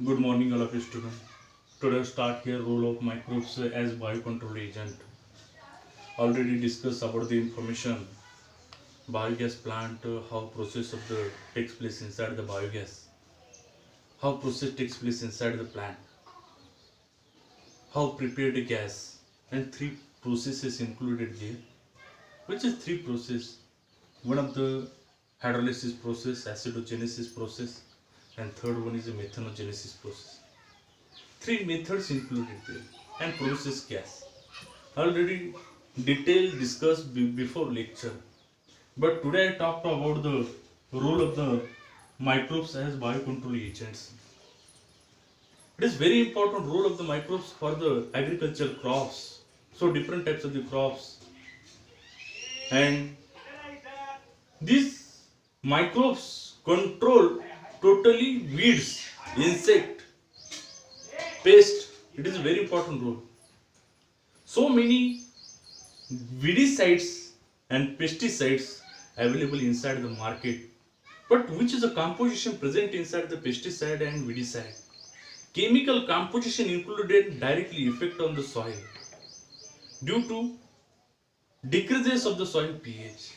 Good morning, all of you students. Today, start here role of microbes as biocontrol agent. Already discussed about the information biogas plant, how process of the takes place inside the biogas, how process takes place inside the plant, how prepared the gas, and three processes included there. Which is three process? One of the hydrolysis process, acidogenesis process, and third one is a methanogenesis process. Three methods included there and process gas. Already detailed discussed before lecture. But today I talked about the role of the microbes as biocontrol agents. It is very important role of the microbes for the agricultural crops. So different types of the crops, and these microbes control totally weeds, insect, pest. It is a very important role. So many weedicides and pesticides available inside the market, but which is the composition present inside the pesticide and weedicide? Chemical composition included directly effect on the soil due to decreases of the soil pH,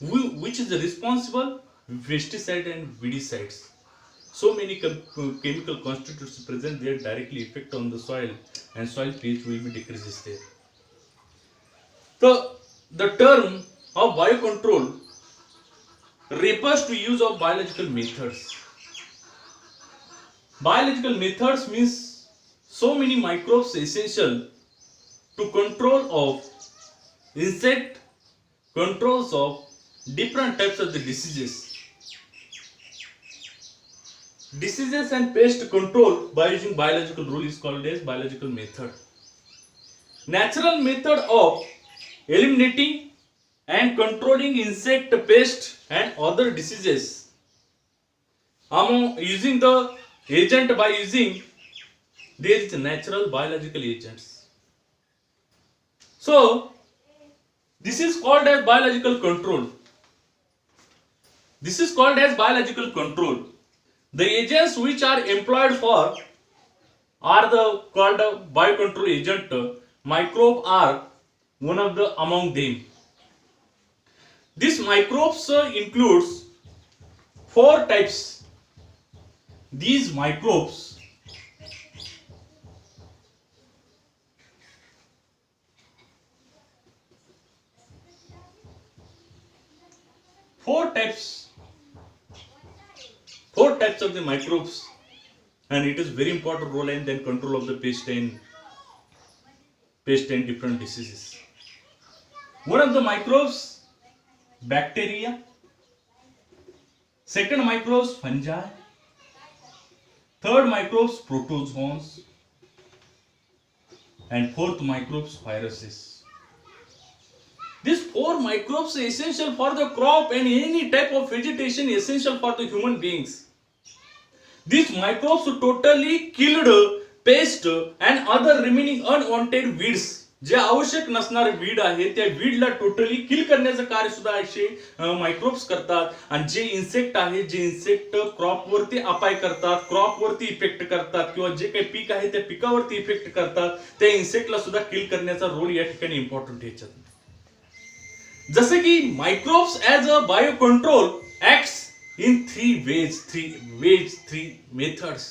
which is the responsible pesticide and weedicides. So many chemical constituents present there directly effect on the soil, and soil pH will be decreases there. So the term of biocontrol refers to use of biological methods. Biological methods means so many microbes essential to control of insect, controls of different types of the diseases. Diseases and pest control by using biological rule is called as biological method. Natural method of eliminating and controlling insect, pest and other diseases using the agent by using these natural biological agents. So this is called as biological control. This is called as biological control. The agents which are employed for are called a biocontrol agent. Microbe are one of the among them. These microbes includes four types. These microbes four types of the microbes, and it is very important role in then control of the pest and different diseases. One of the microbes, bacteria. Second microbes, fungi. Third microbes, protozoans. And fourth microbes, viruses. These four microbes are essential for the crop and any type of vegetation, essential for the human beings. These microbes totally killed pest and other remaining unwanted weeds. जे आवश्यक नसणारे weed आहे त्या वीडला totally किल करण्याचं कार्य सुद्धा असे microbes करतात. आणि जे इन्सेक्ट आहे, जे इन्सेक्ट क्रॉप वरती अपाय करतात, क्रॉप वरती इफेक्ट करतात, किंवा जे काही पीक आहे त्या पिकावरती इफेक्ट करतात, त्या इन्सेक्टला सुद्धा किल करण्याचा रोल या ठिकाणी इम्पॉर्टंट आहे. जसे की microbes as a bio control acts in three methods.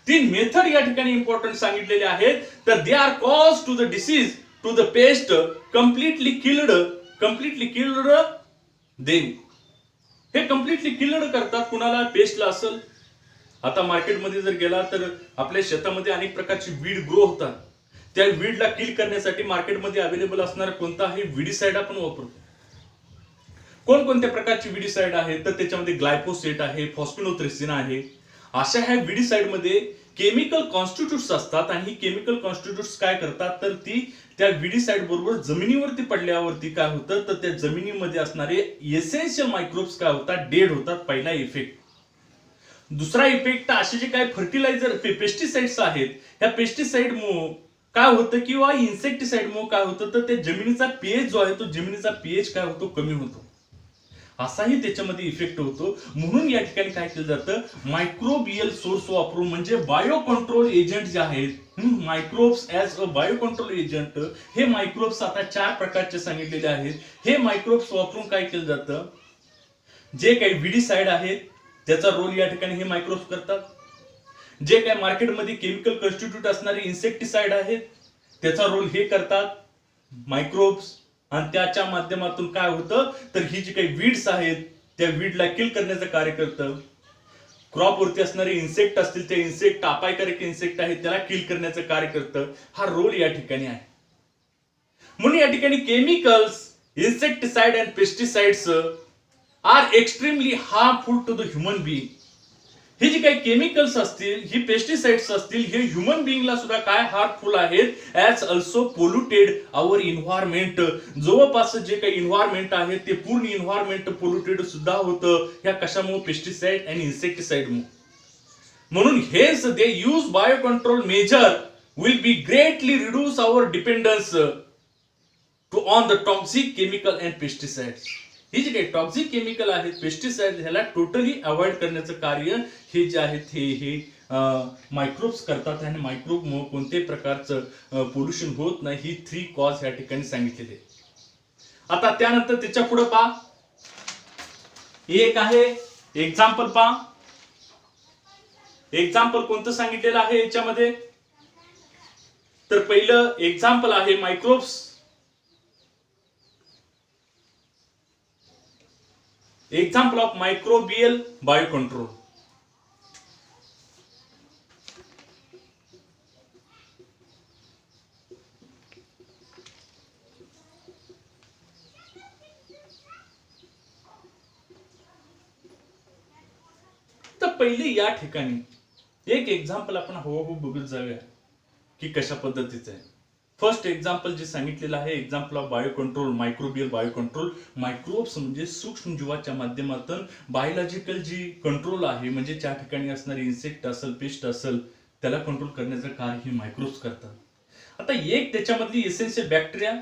तीन मेथड या ठिकाणी इम्पॉर्टंट सांगितलेले आहेत. तर they are cause to the disease to the pest completely killed them. हे कम्प्लिटली किल्ड करतात कुणाला? पेस्टला असेल. आता मार्केटमध्ये जर गेला तर आपल्या शेतामध्ये अनेक प्रकारची वीड ग्रो होतात. त्या वीडला किल करण्यासाठी मार्केटमध्ये अवेलेबल असणारा कोणताही विडीसाइड आपण वापरतो. कोणकोणत्या प्रकारची विडीसाइड आहेत? तर त्याच्यामध्ये ग्लायफोसेट आहे, फॉस्फिनोथ्रेसिन आहे. अशा ह्या विडीसाइड मध्ये केमिकल कॉन्स्टिट्यूट्स असतात, आणि ही केमिकल कॉन्स्टिट्यूट्स काय करतात? तर ती त्या विडीसाइड बरोबर जमिनीवरती पडल्यावरती काय होतं? तर त्या जमिनीमध्ये असणारे एसेन्शियल मायक्रोब्स काय होतात? डेड होतात. पहिला इफेक्ट. दुसरा इफेक्ट, असे जे काय फर्टिलायझर पेस्टिसाइड्स आहेत, ह्या पेस्टिसाइड मुळे काय होतं, किंवा इन्सेक्टिसाइड मुळे काय होतं? तर त्या जमिनीचा पीएच जो आहे तो जमिनीचा पीएच काय होतो? कमी होतो. असाही त्याच्यामध्ये इफेक्ट होतो. म्हणून या ठिकाणी काय केलं जातं, मायक्रोबियल सोर्स वापरून म्हणजे बायो कंट्रोल एजंट जे आहेत, microbes as a bio control agent, हे मायक्रोब्स आता 4 प्रकारचे सांगितलेले आहेत. हे मायक्रोब्स वापरून काय केलं जातं, जे काही विडीसाइड आहेत त्याचा रोल या ठिकाणी हे मायक्रोब्स करतात. जे काही मार्केटमध्ये केमिकल कॉन्स्टिट्यूट असणारे इन्सेक्टिसाइड आहेत त्याचा रोल हे करतात मायक्रोब्स. आणि त्याच्या माध्यमातून काय होतं, तर ही जी काही वीड्स आहेत त्या वीडला किल करण्याचं कार्य करतं. क्रॉप वरती असणारे इन्सेक्ट असतील, ते इन्सेक्ट अपायकारक इन्सेक्ट आहेत त्याला किल करण्याचं कार्य करतं. हा रोल या ठिकाणी आहे. म्हणून या ठिकाणी chemicals, insecticide and pesticides are extremely harmful to the human being. हे जे काही केमिकल्स असतील, ही पेस्टिसाइड्स असतील, हे ह्युमन बीइंगला सुद्धा काय हार्मफुल आहेत, ऍज ऑल्सो पोल्युटेड आवर इन्व्हायरमेंट. जवळपास जे काही इन्व्हायरमेंट आहे ते पूर्ण इन्व्हायरमेंट पोल्युटेड सुद्धा होतं या कशामुळे, पेस्टिसाइड आणि इन्सेक्टिसाइड मुळे. म्हणून हेच they use bio control measure will be greatly reduce our dependence to on the toxic chemical and pesticides. ही जी काही टॉक्सिक केमिकल आहेत, पेस्टिसाइड, ह्याला टोटली अवॉइड करण्याचं कार्य हे जे आहेत हे मायक्रोब्स करतात. आणि मायक्रोब मुळे कोणत्याही प्रकारचं पोल्युशन होत नाही. ही 3 कॉज या ठिकाणी सांगितलेले. आता त्यानंतर त्याच्या पुढे पहा, एक आहे एक्झाम्पल. पहा एक्झाम्पल कोणतं सांगितलेलं आहे याच्यामध्ये, तर पहिलं एक्झाम्पल आहे microbes. Example of microbial biocontrol. तर पहिले या ठिकाणी एक एक्झाम्पल आपण हळूहळू बघत जाऊया की कशा पद्धतीचं आहे. फर्स्ट एक्झाम्पल जे सांगितलेलं आहे, example of biocontrol, microbial biocontrol. Microbes म्हणजे सूक्ष्म जीवाच्या माध्यमातून बायोलॉजिकल जी कंट्रोल आहे, म्हणजे त्या ठिकाणी असणारे इन्सेक्ट असेल, पेस्ट असेल, त्याला कंट्रोल करण्याचं कार्य हे मायक्रोब्स करतात. आता एक त्याच्यामधली एसेन्शियल बॅक्टेरिया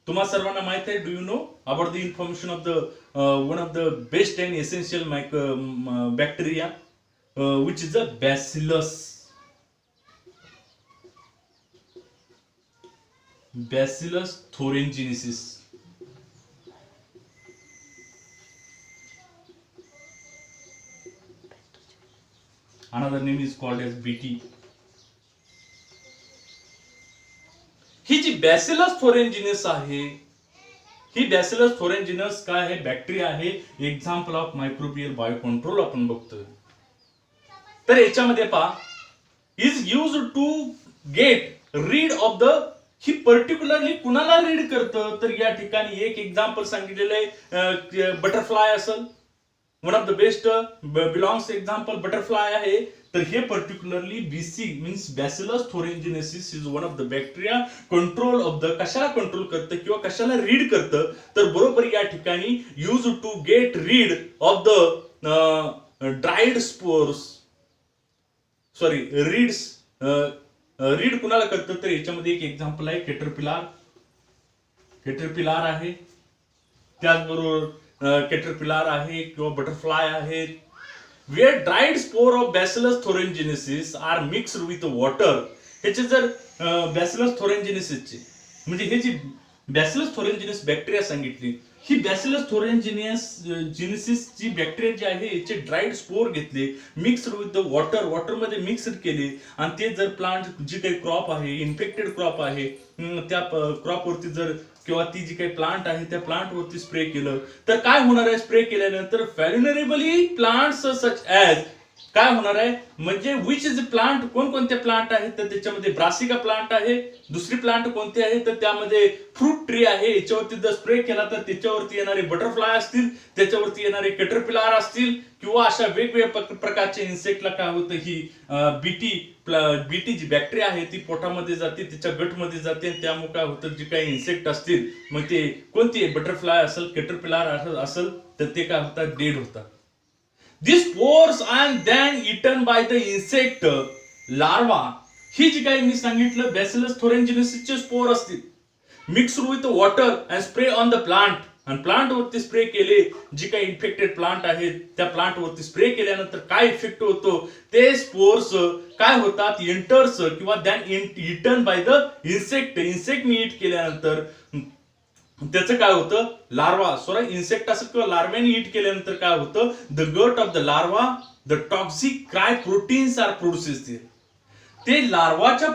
तुम्हा सर्वांना माहित आहे. Do you know about the information of the one of the best and essential bacteria which is a bacillus. Bacillus thuringiensis. Another name is called as BT. ही जी बॅसिलस थोरेंजिनस आहे, ही bacillus थोरेंजिनस काय आहे, बॅक्टेरिया आहे. Example of microbial biocontrol आपण बघतोय. तर याच्यामध्ये पहा, is use to get rid of the, ही पर्टिक्युलरली कुणाला रीड करतं, तर या ठिकाणी एक एक्झाम्पल सांगितलेलं आहे, बटरफ्लाय असेल. One of the best belongs example butterfly आहे. तर हे particularly BC means bacillus thuringiensis is one of the bacteria control of the, कशाला कंट्रोल करतं किंवा कशाला रीड करतं, तर बरोबर या ठिकाणी use to get rid of the dried spores, sorry rids. Rid कुणाला करतं, तर याच्यामध्ये एक एक्झाम्पल आहे केटरपिलार. केटरपिलार आहे, त्याचबरोबर केटरपिलार आहे किंवा बटरफ्लाय आहे. Where dried spore of bacillus thuringiensis are mixed with water. ह्याचे जर बॅसिलस थोरेंजिनेसिसचे म्हणजे हे जी बॅसिलस थोरेंजिनेस बॅक्टेरिया सांगितली, ही बॅसिलस थोरेंजिनेसिस जी बॅक्टेरिया जी आहे याचे ड्राईड स्पोर घेतले, mixed with the water, water मध्ये मिक्स्ड केले, आणि ते जर प्लांट जी काही क्रॉप आहे, इन्फेक्टेड क्रॉप आहे, त्या क्रॉप वरती जर किंवा ती जी काही प्लांट आहे त्या प्लांट वरती स्प्रे केलं, तर काय होणार आहे, स्प्रे केल्यानंतर व्हॅल्युनरेबली प्लांट्स सच ऍज काय होणार आहे, म्हणजे विच इज प्लांट, कोणकोणते प्लांट आहेत, तर त्याच्यामध्ये ब्रासिका प्लांट आहे. दुसरी प्लांट कोणते आहे, तर त्यामध्ये फ्रूट ट्री आहे. याच्यावरती जर स्प्रे केला तर त्याच्यावरती येणारे बटरफ्लाय असतील, त्याच्यावरती येणारे केटरपिलार असतील, किंवा अशा वेगवेगळ्या प्रकारच्या इन्सेक्टला काय होतं, ही बीटी जी बॅक्टेरिया आहे ती पोटामध्ये जाते, तिच्या गटमध्ये जाते, त्यामुळे काय होतं, जे काही इन्सेक्ट असतील, मग ते कोणते बटरफ्लाय असेल, केटरपिलार असेल, तर ते काय होतात, डेड होतात. These spores and then eaten by the insect larva. ही जी काही मी सांगितलं बॅसिलस थोरेंजिनेसिसचे स्पोर असतील, mixed with water and spray on the plant. आणि प्लांट वरती स्प्रे केले, जी काही इन्फेक्टेड प्लांट आहेत त्या प्लांट वरती स्प्रे केल्यानंतर काय इफेक्ट होतो, ते स्पोर्स काय होतात, एंटर्स किंवा दॅन इटन बाय द इन्सेक्टने इट केल्यानंतर त्याचं काय होतं, लार्वा इन्सेक्ट असं किंवा लार्व्याने इट केल्यानंतर काय होतं, the gut of the larva the toxic cry proteins are produces. ते लार्वाच्या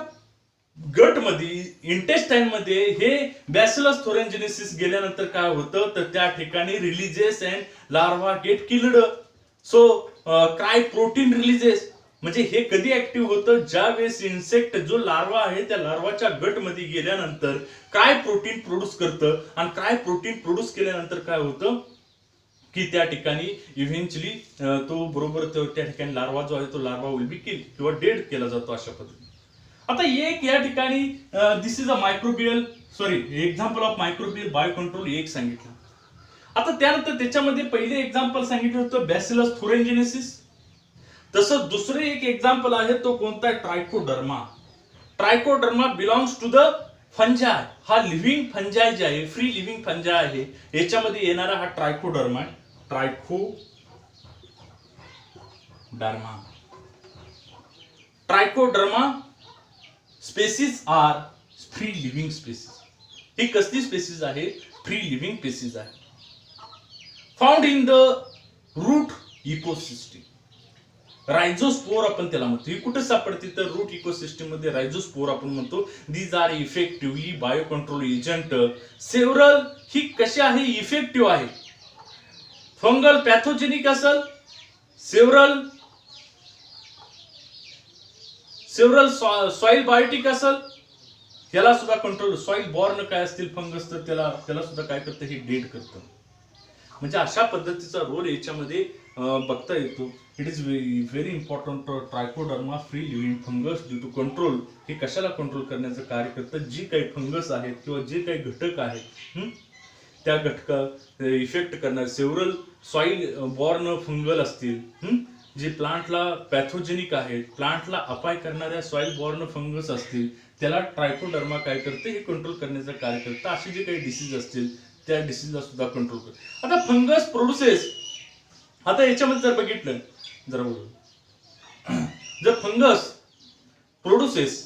गट मध्ये इंटेस्टाईन मध्ये हे बॅसिलस थोरेंजेनेसिस गेल्यानंतर काय होतं, तर त्या ठिकाणी releases and larva get killed. So cry protein releases म्हणजे हे कधी ऍक्टिव्ह होतं, ज्या वेळेस इन्सेक्ट जो लार्वा आहे त्या लार्वाच्या गट मध्ये गेल्यानंतर क्राय प्रोटीन प्रोड्यूस करतं. आणि क्राय प्रोटीन प्रोड्यूस केल्यानंतर काय होतं की त्या ठिकाणी इव्हेंच्युअली तो बरोबर त्या ठिकाणी लार्वा जो आहे तो लार्वा विल बी किल किंवा डेड केला जातो अशा पद्धतीने. आता एक या ठिकाणी this is a microbial example of microbial bio control एक सांगितलं. आता त्यानंतर त्याच्यामध्ये पहिले एक्झाम्पल सांगितलं होतं बॅसिलस थोरेंजेनेसिस. तसं दुसरे एक एक्झाम्पल आहे तो कोणता आहे, trichoderma. Trichoderma belongs to the fungi. हा लिव्हिंग फंजाय जे आहे, फ्री लिव्हिंग फंजाय आहे, याच्यामध्ये येणारा हा trichoderma. Trichoderma species are free living species. ही कसली स्पेसिस आहे, फ्री लिव्हिंग स्पेसिस आहे. Found in the root ecosystem. Rhizosphere आपण त्याला म्हणतो. ही कुठे सापडते, तर रूट इकोसिस्टम मध्ये रायझोस्पोर आपण म्हणतो. These are effectively bio control agent. Several ही कशी आहे, इफेक्टिव्ह आहे. फंगल पॅथोजेनिक असेल, सेव्हरल सॉइल बायोटिक असेल, त्याला सुद्धा कंट्रोल. सॉइल बॉर्न काय असतील फंगस तर त्याला सुद्धा काय करतं, हे डेड करतं. म्हणजे अशा पद्धतीचा रोल याच्यामध्ये बघता येतो. It is very important. Trichoderma free living fungus due to control. हे कशाला कंट्रोल करण्याचं कार्य करतं, जी काही फंगस आहेत किंवा जे काही घटक आहेत त्या घटका इफेक्ट करणारे सेव्हरल सॉइल बॉर्न फंगल असतील, जे प्लांटला पॅथोजेनिक आहेत, प्लांटला अपाय करणाऱ्या सॉइल बॉर्न फंगस असतील, त्याला ट्रायकोडर्मा काय करते, हे कंट्रोल करण्याचं कार्य करतं. असे जे काही डिसीज असतील त्या डिसीजला सुद्धा कंट्रोल करतो. आता फंगस प्रोड्युसेस, आता याच्यामध्ये जर बघितलं जर फंगस प्रोड्युसेस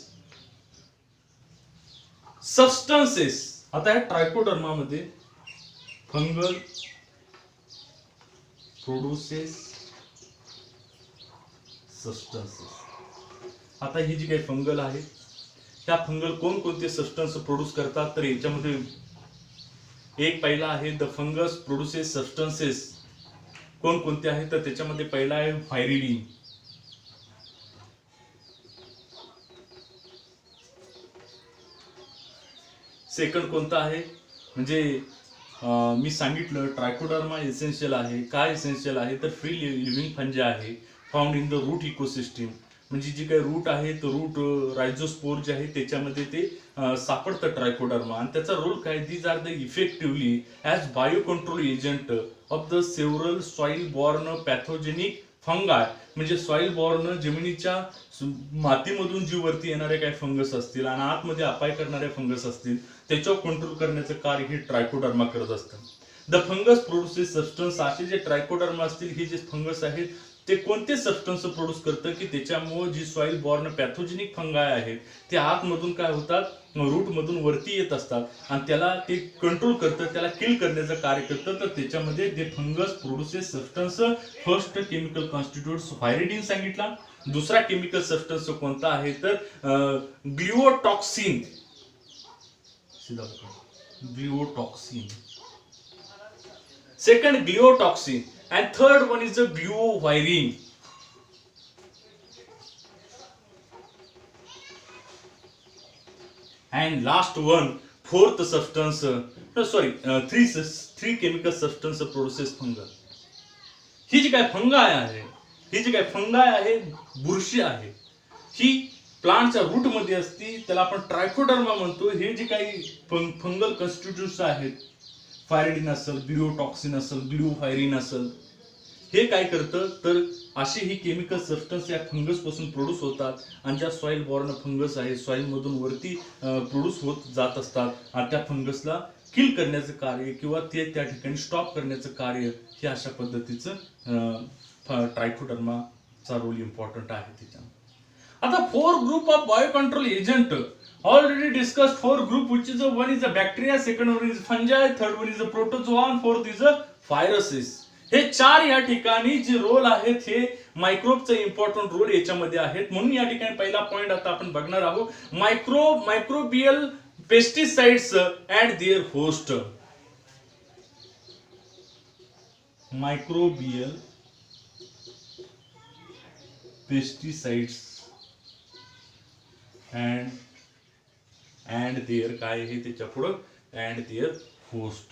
सबस्टन्सेस. आता या ट्रायकोडर्मा मध्ये फंगल प्रोड्युसेस सबस्टन्सेस. आता ही जी काही फंगल आहे त्या फंगल कोणकोणते सबस्टन्स प्रोड्यूस करतात, तर याच्यामध्ये एक पहिला आहे द फंगस प्रोड्युसेस सबस्टन्सेस. कोणकोणते आहेत, तर त्याच्यामध्ये पहिला आहे फायरिडीन. सेकंड कोणता आहे, म्हणजे मी सांगितलं ट्रायकोडर्मा एसेन्शियल आहे. काय एसेन्शियल आहे, तर फ्री लिव्हिंग फंजा आहे, found in the root ecosystem. म्हणजे जी काही रूट आहे तर रूट रायझोस्पोर जे आहे त्याच्यामध्ये ते सापडतं ट्रायकोडर्मा. आणि त्याचा रोल काय, these are the effectively as bio control agent of the several soil borne pathogenic fungi. म्हणजे सॉइल बॉर्न जमिनीच्या मातीमधून जी वरती येणारे काही फंगस असतील आणि आतमध्ये अपाय करणारे फंगस असतील त्याच्यावर कंट्रोल करण्याचं कार्य हे ट्रायकोडर्मा करत असतं. The fungus produces substance. असे जे ट्रायकोडर्मा असतील हे जे फंगस आहेत ते कोणते सबस्टन्स प्रोड्यूस करतं की त्याच्यामुळे जी सॉइल बॉर्न पॅथोजेनिक फंगाय आहेत ते आतमधून काय होतात, रूट मधून वरती येत असतात आणि त्याला ते कंट्रोल करतं, त्याला किल करण्याचं कार्य करतं. तर त्याच्यामध्ये जे fungus produces substance, first chemical constitutes viridin सांगितला. दुसरा केमिकल सबस्टन्स कोणता आहे तर gliotoxin. Gliotoxin. Second gliotoxin and third one is the gluovirine. And last one, fourth substance, three chemical substance produces fungal. ही जी काय फंगाय आहे बुरशी आहे, ही प्लांटच्या रूट मध्ये असते, त्याला आपण ट्रायकोडर्मा म्हणतो. हे जे काही फंगल कॉन्स्टिट्यूट्स आहेत, फायरिडीन असेल, ग्लुओटॉक्सिन असेल, ग्लुओव्हायरिन असेल, हे काय करतं तर अशी ही केमिकल सबस्टन्स या फंगस पासून प्रोड्यूस होतात आणि ज्या सॉइल बॉर्न फंगस आहे सॉइल मधून वरती प्रोड्यूस होत जात असतात आणि त्या फंगसला किल करण्याचं कार्य किंवा ते त्या ठिकाणी स्टॉप करण्याचं कार्य हे अशा पद्धतीचं ट्रायकोडर्माचा रोल इम्पॉर्टंट आहे त्याच्या. आता 4 group of bio control agent already discussed. 4 group, which is one is a bacteria, second one is fungi, third one is a protozoan, fourth is a viruses. हे 4 या ठिकाणी जे रोल आहेत हे मायक्रोबचा इम्पॉर्टंट रोल याच्यामध्ये आहेत. म्हणून या ठिकाणी पहिला पॉइंट आता आपण बघणार आहोत, microbial pesticides and their host. Microbial pesticides and their काय आहे त्याच्या पुढं अँड देअर होस्ट.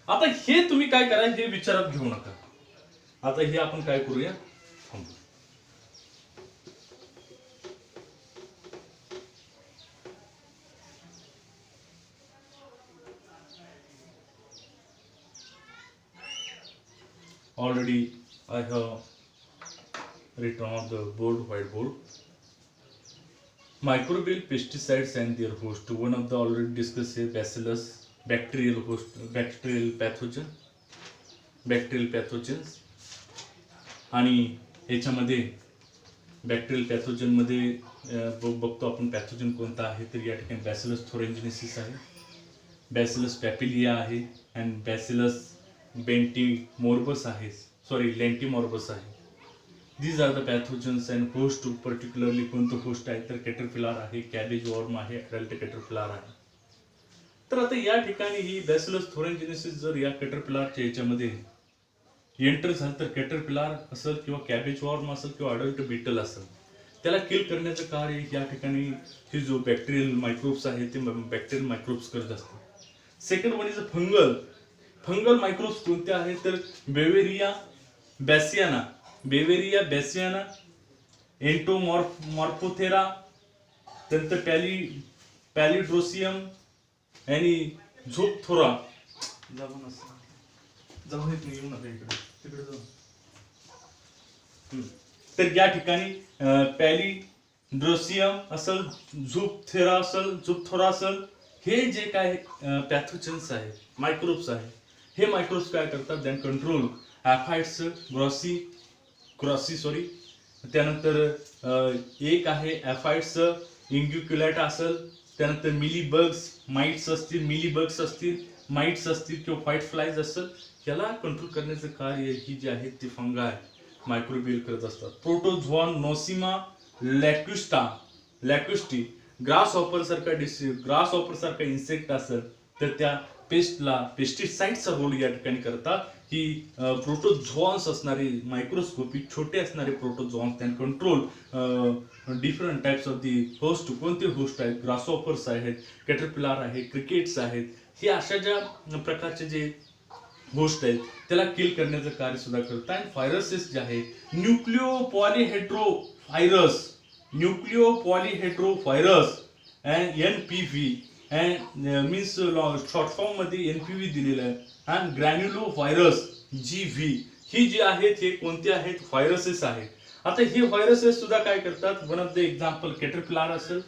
आता हे तुम्ही काय करा हे विचारात घेऊ नका. आता हे आपण काय करूया, already I have written on the whiteboard. Microbial pesticides and their host. One of the already discussed here, bacillus, bacterial host, bacterial pathogens. आणि ह्याच्यामध्ये बॅक्टेरियल पॅथोजन मध्ये बघतो आपण पॅथोजन कोणता आहे, तर या ठिकाणी बॅसिलस थोरेंजिनेसिस आहे, बॅसिलस पॅपिलिया आहे आणि बॅसिलस लेंटिमॉर्बस आहे. These are the pathogens and host, particularly कोणतं होस्ट आहे तर कॅटरपिलर आहे, कॅबेज वॉर्म आहे, अडल्ट कॅटरपिलर आहे. तर आता या ठिकाणी ही बॅसिलस थोरेंजिनेसिस जर या कॅटरपिलरच्या याच्यामध्ये एंटर झालं तर कॅटरपिलर असेल किंवा कॅबेज वॉर्म असेल किंवा अडल्ट बीटल असेल, त्याला किल करण्याचं कार्य या ठिकाणी हे जो बॅक्टेरियल मायक्रोब्स आहे ते बॅक्टेरियल मायक्रोब्स करत असतात. Second one is fungal microbes कोणते आहेत तर बेवेरिया बेसियाना, एंटोमॉर्फोथेरा, त्यानंतर पॅलिड्रोसियम आणि झोपथोरा. जाऊन येऊ नका तिकडे जाऊ. तर या ठिकाणी पॅलिड्रोसियम असेल, झोपथोरा असेल, हे जे काय पॅथोजन्स आहेत, मायक्रोब्स आहेत, हे मायक्रोब्स काय करतात दॅन कंट्रोल ॲफाइड्स, त्यानंतर एक आहे ॲफाइड्स, इंग्युक्युलेटा असेल, त्यानंतर माइट्स असतील, माइट्स असतील किंवा व्हाईट फ्लाईज असेल, याला कंट्रोल करण्याचं कार्य ही जे आहे ते फंगाय मायक्रोबियल करत असतात. प्रोटोझोआन, नोसिमा, लॅक्युस्टी, ग्रासहॉपर सारखा इन्सेक्ट असेल तर त्या पेस्टिसाइडचा रोल या ठिकाणी करतात. ही प्रोटोझोआन्स असणारे मायक्रोस्कोपिक छोटे असणारे प्रोटोझोआन्स त्यांना control different types of the host. कोणते होस्ट आहेत, ग्रासहॉपर्स आहेत, कॅटरपिलर आहे, क्रिकेट्स आहेत, हे अशा ज्या प्रकारचे जे होस्ट आहेत त्याला किल करण्याचं कार्य सुद्धा करतात. आणि व्हायरसेस जे आहे nucleo polyhedrovirus and NPV means short form मध्ये NPV दिलेलं आहे, आणि ग्रॅन्युलो व्हायरस GV, ही जी आहेत हे कोणते आहेत व्हायरसेस आहेत. आता हे व्हायरसेस सुद्धा काय करतात, one of the example caterpillar असेल,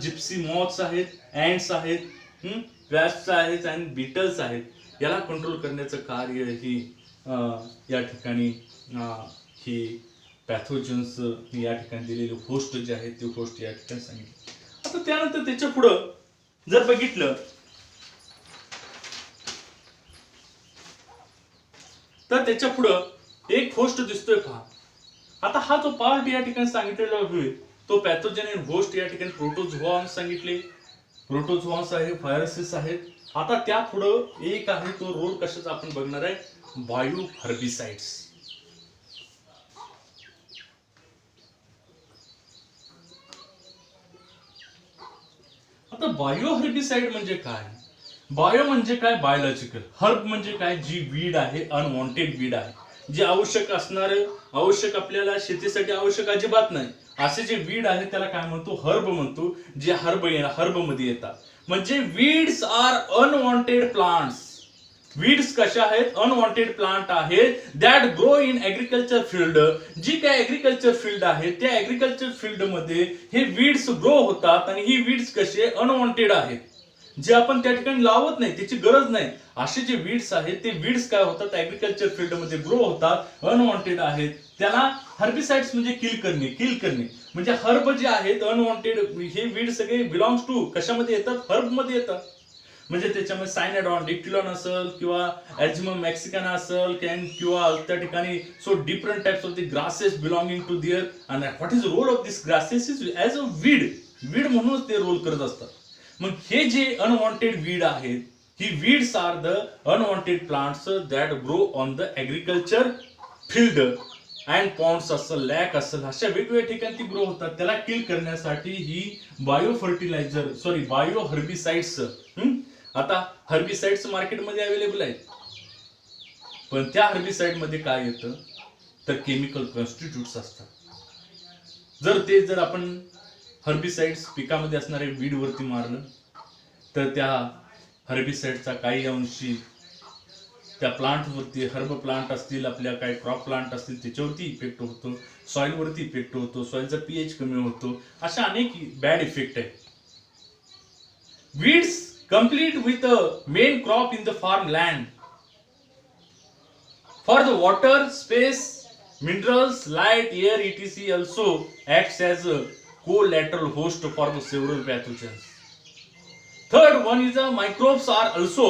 जिप्सी मॉथ्स आहेत, अँट्स आहेत, वॅस्प्स आहेत आणि बीटल्स आहेत, याला कंट्रोल करण्याचं कार्य ही या ठिकाणी ही पॅथोजन्स या ठिकाणी दिलेले होस्ट जे आहेत ते होस्ट या ठिकाणी सांगितले. आता त्यानंतर त्याच्या पुढं जर बघितलं तर त्याच्या पुढं एक होस्ट दिसतोय पहा. आता हा जो पार्ट या ठिकाणी सांगितलेला आहे तो पॅथोजन आणि होस्ट या ठिकाणी प्रोटोझोआन्स सांगितले, प्रोटोझोआन्स आहे, व्हायरसेस आहेत. आता त्या पुढं एक आहे तो रोल कशाचा आपण बघणार आहे, बायो हर्बिसाइड्स. आता बायो हर्बिसाइड म्हणजे काय, बायो म्हणजे काय बायोलॉजिकल, हर्ब म्हणजे काय जी वीड आहे, अनवॉन्टेड वीड आहे, जे आवश्यक आपल्याला शेतीसाठी आवश्यक अजिबात नाही असे जे वीड आहे त्याला काय म्हणतो, हर्ब म्हणतो, जे हर्ब मध्ये येतात. म्हणजे weeds are unwanted plants. Weeds कशा आहेत, अनवॉन्टेड प्लांट आहेत that grow in agriculture field. जी काय ऍग्रिकल्चर फील्ड आहे त्या ऍग्रिकल्चर फील्ड मध्ये हे वीड्स ग्रो होतात आणि ही वीड्स कसे अनवॉन्टेड आहेत, जे आपण त्या ठिकाणी लावत नाही, त्याची गरज नाही, असे जे वीड्स आहेत ते वीड्स काय होतात ऍग्रिकल्चर फील्ड मध्ये ग्रो होतात, अनवॉन्टेड आहेत. त्याला हर्बिसाइड्स म्हणजे किल करणे म्हणजे हर्ब जे आहेत अनवॉन्टेड हे वीड सगळे बिलॉंग्स टू कशामध्ये येतात, हर्ब मध्ये येतात. म्हणजे त्याच्यामध्ये सायनाडॉन, डिक्टिलॉन असेल किंवा ॲझिमम मॅक्सिकाना असेल किंवा त्या ठिकाणी so different types of the grasses belonging to there. And what is role of this grasses is as a weed म्हणूनच ते रोल करत असतात. मग हे जे अनवॉन्टेड वीड आहेत, ही weeds are the unwanted plants that grow on the agriculture field and ponds असेल, लॅक असेल, अशा वेगवेगळ्या ठिकाणी ती ग्रो होतात. त्याला किल करण्यासाठी ही बायो हर्बिसाइड्स. आता हर्बिसाइड्स मार्केटमध्ये अवेलेबल आहेत, पण त्या हर्बिसाइड मध्ये काय येतं तर केमिकल कॉन्स्टिट्यूट्स असतात. जर आपण हर्बिसाइड्स पिकामध्ये असणारे वीड वरती मारलं तर त्या हर्बिसाइडचा काही अंशी त्या प्लांट वरती, हर्ब प्लांट असतील, आपल्या काही क्रॉप प्लांट असतील त्याच्यावरती इफेक्ट होतो, सॉइल वरती इफेक्ट होतो, सॉइलचा पीएच कमी होतो, अशा अनेक बॅड इफेक्ट आहेत. Weeds complete with a main crop in the farmland for the water, space, minerals, light, air, etc. also acts as a collateral host for the several pathogens. Third one is microbes are also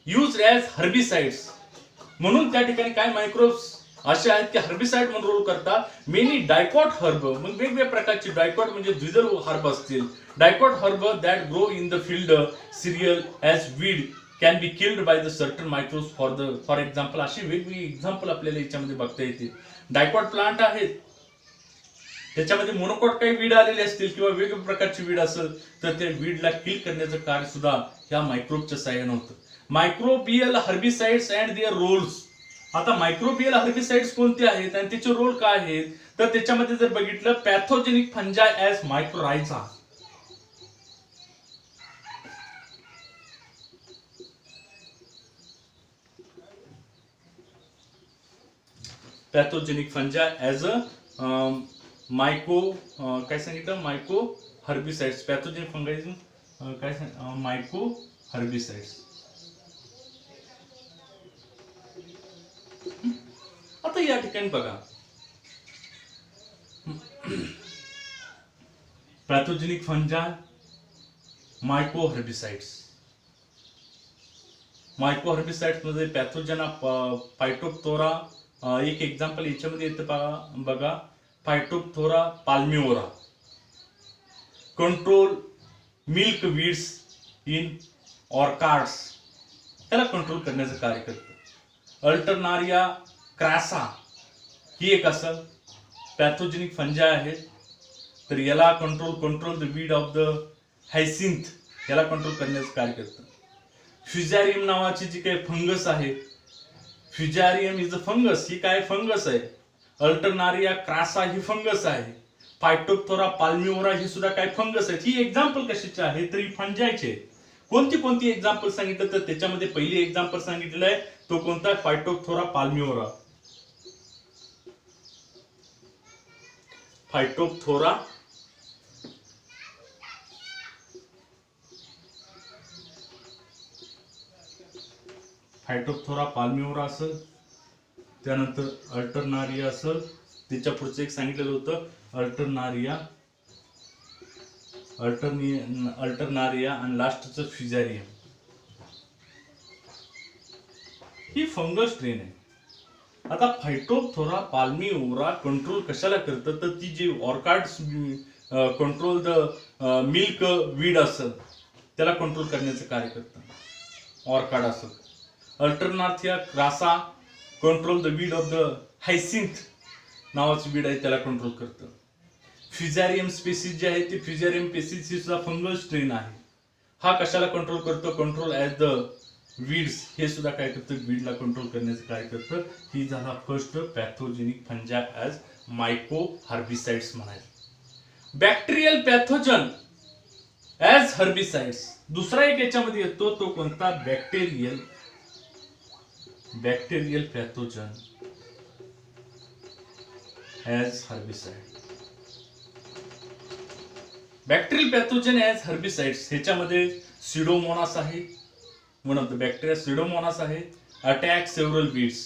used as herbicides. म्हणून त्या ठिकाणी काय microbes असे आहेत की herbicide म्हणून role करतात. Many dicot herb, मग वेगवेगळ्या प्रकारचे डायकॉट म्हणजे द्विदल हर्ब असतील, dicot herb that grow in the field serial as weed can be killed by the certain microbes for example. अशी वेगवेगळी एक्झाम्पल आपल्याला याच्यामध्ये बघता येते. डायकॉट प्लांट आहेत, त्याच्यामध्ये मोनोकॉट काही वीड आलेले असतील किंवा वेगवेगळ्या प्रकारची वीड असेल तर त्या वीडला किल करण्याचं कार्य सुद्धा या मायक्रोबच्या साहाय्याने होतं. Microbial herbicides and their roles. आता मायक्रोबियल हर्बिसाइड्स कोणते आहेत आणि त्याचे रोल काय आहेत तर त्याच्यामध्ये जर बघितलं pathogenic fungi as mycorrhiza. Pathogenic fungi as a काय सांगितलं, मायको हर्बिसाइड्स. पॅथोजेनिक फंगाइझम काय मायको हर्बिसाइड्स. आता या ठिकाणी बघा पॅथोजेनिक फंजाय, मायको हर्बिसाइड्स. मायको हर्बिसाइड्स मध्ये पॅथोजेना फायटोप्थोरा, एक एक्झाम्पल याच्यामध्ये येतं बघा फायटोप्थोरा पाल्मिओरा. कंट्रोल मिल्क वीड्स इन ऑर्कार्ड्स, त्याला कंट्रोल करण्याचं कार्य करतं. अल्टरनारिया क्रासा ही एक असं पॅथोजेनिक फंजाय आहे, तर याला control the weed of the hyacinth, याला कंट्रोल करण्याचं कार्य करतं. फ्युजारियम नावाची जी काही फंगस आहे, फ्युजारियम इज अ फंगस, ही काय फंगस आहे. अल्टरनारिया क्रासा ही फंगस आहे. फायटोप्थोरा पाल्मिओरा ही सुद्धा काय फंगस आहे. ही एक्झाम्पल कशाची आहे तर ही फंजायचे. कोणती एक्झाम्पल सांगितलं तर त्याच्यामध्ये पहिली एक्झाम्पल सांगितलेलं आहे तो कोणता, फायटोप्थोरा पाल्मिओरा. फायटोप्थोरा पाल्मिओरा असेल, त्यानंतर अल्टरनारिया असेल, त्याच्या पुढचं एक सांगितलेलं होतं अल्टरनारिया आणि लास्टचं फ्युजारियम. ही फंगस स्ट्रेन आहे. आता फायटोप्थोरा पाल्मिओरा कंट्रोल कशाला करतं तर ती जी orchards control the milk weed असेल त्याला कंट्रोल करण्याचं कार्य करतं, ऑर्कार्ड असेल. Alternaria crassa control the weed of the hyacinth नावाचं वीड आहे त्याला कंट्रोल करतं. फ्युजारियम स्पेसिस जे आहे ते फ्युजारियम स्पेसिस ही सुद्धा फंगल स्ट्रेन आहे. हा कशाला कंट्रोल करतो, कंट्रोल ॲज द वीड्स, हे सुद्धा काय करतं वीडला कंट्रोल करण्याचं काय करतं. ही झाला first pathogenic fungi as myco herbicides म्हणायचं. Bacterial pathogen as herbicides. दुसरा एक याच्यामध्ये येतो तो कोणता, bacterial bacterial pathogen as herbicide. Bacterial pathogen as herbicides ह्याच्यामध्ये सिडोमोनास आहे, one of the bacteria pseudomonas आहे, अटॅक सेव्हरल वीड्स.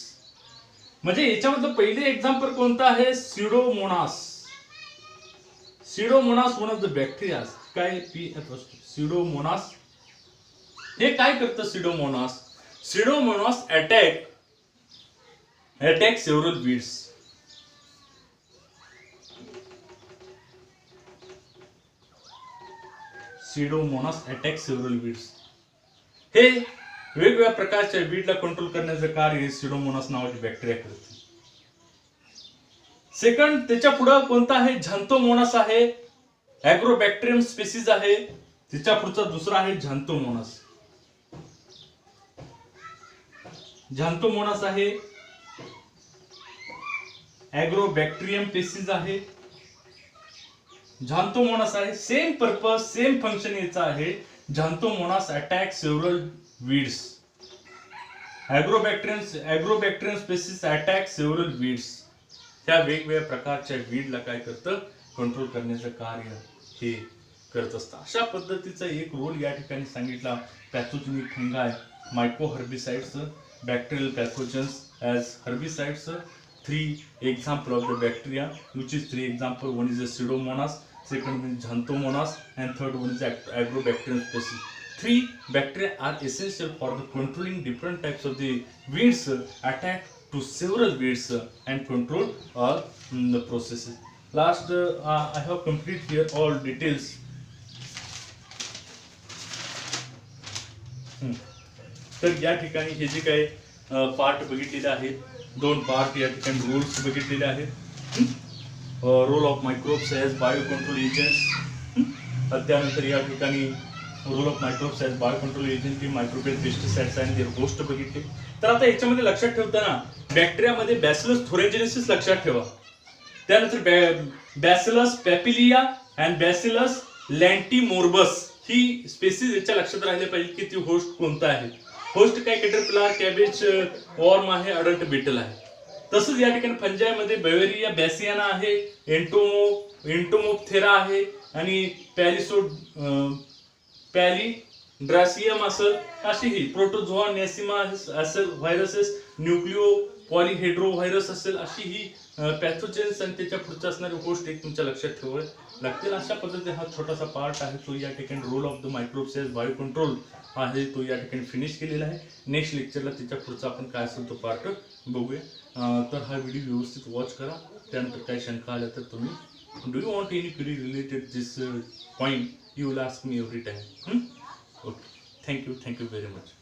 म्हणजे याच्यामधलं पहिले एक्झाम्पल कोणतं आहे? Pseudomonas. Pseudomonas one of the bacteria. काय सिडोमोनास हे काय करतं? Pseudomonas attack several weeds. Pseudomonas attack several weeds. हे वेगवेगळ्या प्रकारच्या वीडला कंट्रोल करण्याचं कार्य सिडोमोनास नावाची बॅक्टेरिया करते. सेकंड त्याच्या पुढे कोणता आहे? झॅन्थोमोनास आहे, ॲग्रोबॅक्टेरियम स्पेसिस आहे. त्याच्या पुढचा दुसरा आहे झॅन्थोमोनास. झॅन्थोमोनास आहे, ॲग्रोबॅक्टेरियम स्पेसिस आहे, झॅन्थोमोनास आहे. सेम पर्पज सेम फंक्शन याचा आहे. Xanthomonas attack several weeds. Agrobacterium species attack several weeds. ह्या वेगवेगळ्या प्रकारच्या वीडला काय करतं? कंट्रोल करण्याचं कार्य हे करत असतं. अशा पद्धतीचा एक रोल या ठिकाणी सांगितला. Pathogenic fungi, micro herbicides, bacterial pathogens as herbicides. 3 example of the bacteria, which is 3 example. One is the Pseudomonas, second one is Xanthomonas, and third one is Agrobacterium species. 3 bacteria are essential for the controlling different types of the weeds, attack to several weeds and control all the processes. Last, I have complete here all details. तर या ठिकाणी हे जे काही part बघितलेले आहेत, 2 part या ठिकाणी रूल्स बघितलेले आहेत. Role of microbes as bio control agents. त्यानंतर या ठिकाणी role of microbes as bio control agent, microbial pesticides आणि देअर होस्ट बघितले. तर आता याच्यामध्ये लक्षात ठेवताना बॅक्टेरियामध्ये बॅसिलस थोरेंजेनेसिस लक्षात ठेवा. त्यानंतर bacillus popilliae and bacillus lentimorbus ही स्पेसिस याच्या लक्षात राहिले पाहिजे की ती होस्ट कोणता आहे. होस्ट काय? कॅटरपिलर, कॅबेज, वॉर्म आहे, अडल्ट बीटल आहे. तसंच या ठिकाणी फंजायमध्ये बेवेरिया बॅसियाना आहे, एंटोमोप्थेरा आहे आणि पॅलिड्रासियम असेल. अशी ही प्रोटोझोआ नेसिमा असेल, व्हायरसेस न्यूक्लिओ पॉलिहेड्रो व्हायरस असेल. अशी ही पॅथोजेन्स आणि त्याच्या पुढचा असणारे होस्ट एक तुमच्या लक्षात ठेवावे लागतील. अशा पद्धतीने हा छोटासा पार्ट आहे तो या ठिकाणी role of the microbes as bio control आहे तो या ठिकाणी फिनिश केलेला आहे. नेक्स्ट लेक्चरला त्याच्या पुढचा आपण काय असेल तो पार्ट बघूया. तर हा व्हिडिओ व्यवस्थित वॉच करा. त्यानंतर काही शंका आल्या तर तुम्ही do you want any query related this point you will ask me every time. Okay, thank you very much.